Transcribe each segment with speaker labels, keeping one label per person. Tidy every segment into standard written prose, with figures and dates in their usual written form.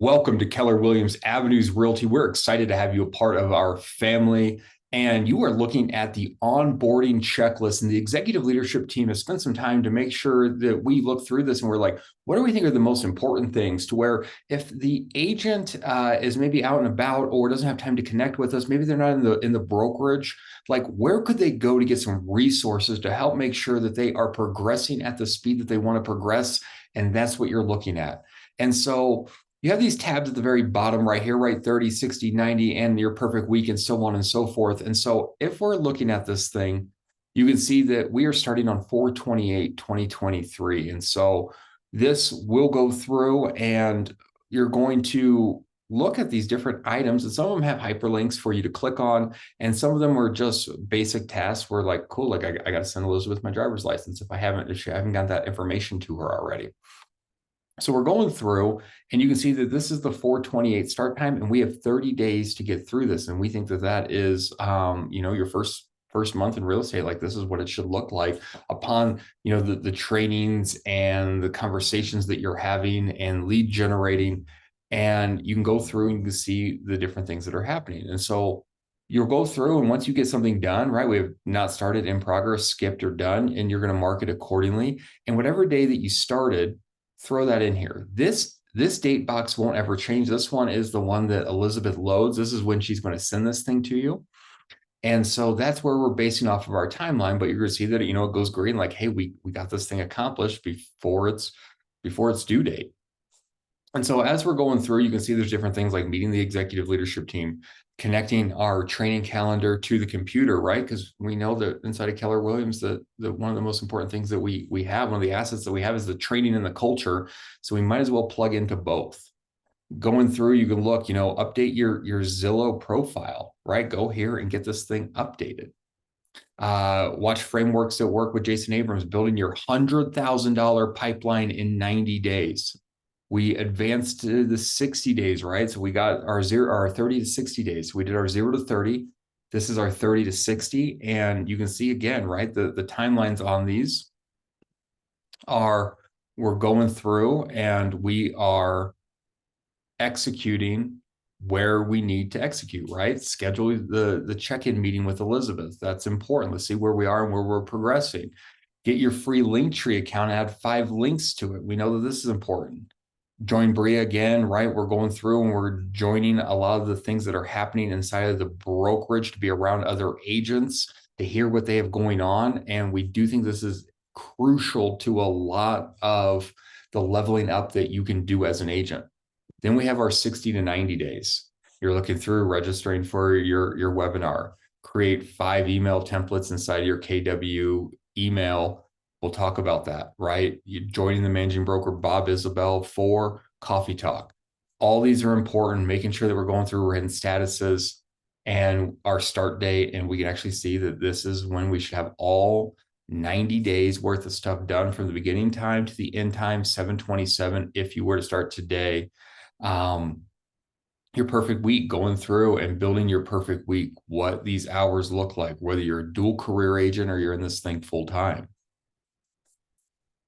Speaker 1: Welcome to Keller Williams Avenues Realty. We're excited to have you a part of our family. And you are looking at the onboarding checklist, and the executive leadership team has spent some time to make sure that we look through this and we're like, what do we think are the most important things, to where if the agent is maybe out and about or doesn't have time to connect with us, maybe they're not in the brokerage, like where could they go to get some resources to help make sure that they are progressing at the speed that they want to progress? And that's what you're looking at. And so you have these tabs at the very bottom right here, right? 30, 60, 90, and your perfect week, and so on and so forth. And so if we're looking at this thing, you can see that we are starting on 4/28, 2023. And so this will go through, and you're going to look at these different items, and some of them have hyperlinks for you to click on, and some of them are just basic tasks where, like, cool, like I got to send Elizabeth my driver's license if I haven't got that information to her already. So we're going through, and you can see that this is the 4/28 start time, and we have 30 days to get through this. And we think that that is, your first month in real estate. Like, this is what it should look like upon, the trainings and the conversations that you're having and lead generating. And you can go through and you can see the different things that are happening. And so you'll go through, and once you get something done, right, we have not started, in progress, skipped, or done, and you're going to mark it accordingly. And whatever day that you started, throw that in here. This date box won't ever change. This one is the one that Elizabeth loads. This is when she's going to send this thing to you. And so that's where we're basing off of our timeline. But you're going to see that, it goes green, like, hey, we got this thing accomplished before its due date. And so as we're going through, you can see there's different things like meeting the executive leadership team, connecting our training calendar to the computer, right? Because we know that inside of Keller Williams, that one of the most important things that we have, one of the assets that we have, is the training and the culture. So we might as well plug into both. Going through, you can look, update your Zillow profile, right? Go here and get this thing updated. Watch frameworks that work with Jason Abrams, building your $100,000 pipeline in 90 days. We advanced to the 60 days, right? So we got our 30 to 60 days. We did our 0 to 30. This is our 30 to 60. And you can see again, right, the timelines on these are, we're going through and we are executing where we need to execute, right? Schedule the check-in meeting with Elizabeth. That's important. Let's see where we are and where we're progressing. Get your free Linktree account, add 5 links to it. We know that this is important. Join Bria again, right? We're going through and we're joining a lot of the things that are happening inside of the brokerage, to be around other agents, to hear what they have going on. And we do think this is crucial to a lot of the leveling up that you can do as an agent. Then we have our 60 to 90 days. You're looking through registering for your webinar, create 5 email templates inside your KW email. We'll talk about that, right? You joining the managing broker, Bob Isabel, for coffee talk. All these are important, making sure that we're going through written statuses and our start date. And we can actually see that this is when we should have all 90 days worth of stuff done, from the beginning time to the end time, 7/27, if you were to start today. Your perfect week, going through and building your perfect week, what these hours look like, whether you're a dual career agent or you're in this thing full time.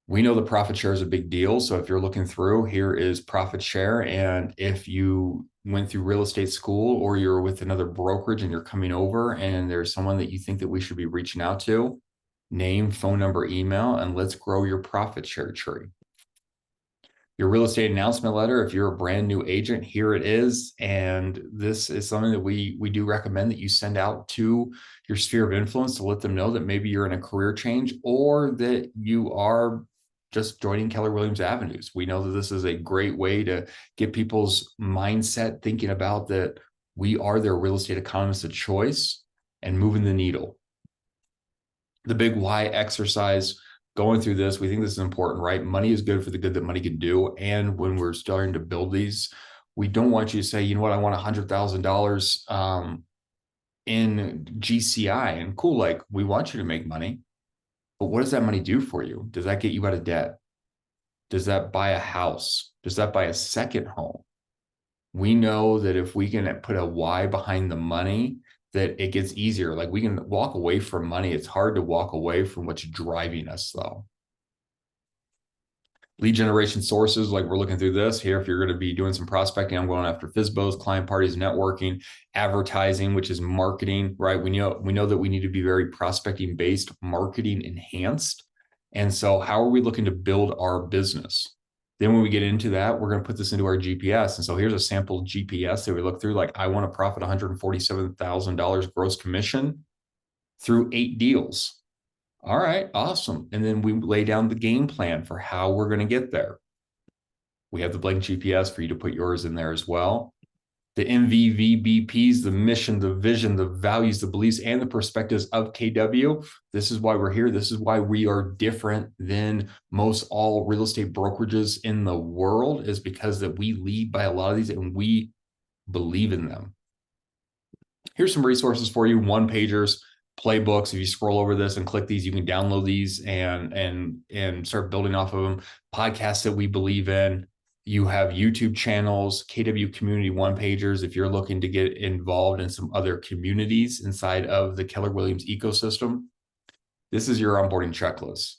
Speaker 1: We know the profit share is a big deal. So if you're looking through, here is profit share. And if you went through real estate school or you're with another brokerage and you're coming over and there's someone that you think that we should be reaching out to, name, phone number, email, and let's grow your profit share tree. Your real estate announcement letter, if you're a brand new agent, here it is. And this is something that we do recommend that you send out to your sphere of influence, to let them know that maybe you're in a career change or that you are just joining Keller Williams Avenues. We know that this is a great way to get people's mindset thinking about that we are their real estate economist of choice and moving the needle. The big why exercise, going through this, we think this is important, right? Money is good for the good that money can do. And when we're starting to build these, we don't want you to say, you know what, I want $100,000 in GCI. And cool, like, we want you to make money. But what does that money do for you? Does that get you out of debt? Does that buy a house? Does that buy a second home? We know that if we can put a why behind the money, that it gets easier. Like, we can walk away from money. It's hard to walk away from what's driving us, though. Lead generation sources, like we're looking through this here. If you're going to be doing some prospecting, I'm going after FISBOs, client parties, networking, advertising, which is marketing, right? We know that we need to be very prospecting based, marketing enhanced. And so how are we looking to build our business? Then when we get into that, we're going to put this into our GPS. And so here's a sample GPS that we look through. Like, I want to profit $147,000 gross commission through 8 deals. All right, awesome. And then we lay down the game plan for how we're going to get there. We have the blank GPS for you to put yours in there as well. The MVVBPs, the mission, the vision, the values, the beliefs, and the perspectives of KW. This is why we're here. This is why we are different than most all real estate brokerages in the world, is because that we lead by a lot of these and we believe in them. Here's some resources for you, one pagers, playbooks. If you scroll over this and click these, you can download these and start building off of them. Podcasts that we believe in. You have YouTube channels, KW community one pagers. If you're looking to get involved in some other communities inside of the Keller Williams ecosystem, this is your onboarding checklist.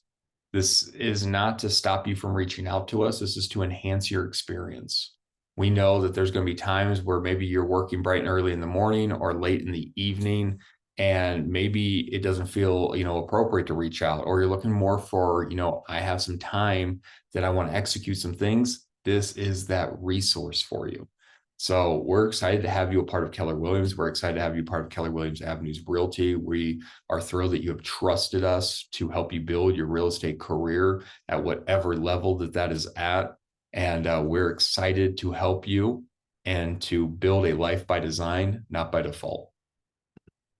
Speaker 1: This is not to stop you from reaching out to us. This is to enhance your experience. We know that there's going to be times where maybe you're working bright and early in the morning or late in the evening, and maybe it doesn't feel, appropriate to reach out, or you're looking more for, I have some time that I want to execute some things. This is that resource for you. So we're excited to have you a part of Keller Williams. We're excited to have you part of Keller Williams Avenues Realty. We are thrilled that you have trusted us to help you build your real estate career at whatever level that is at. And we're excited to help you and to build a life by design, not by default.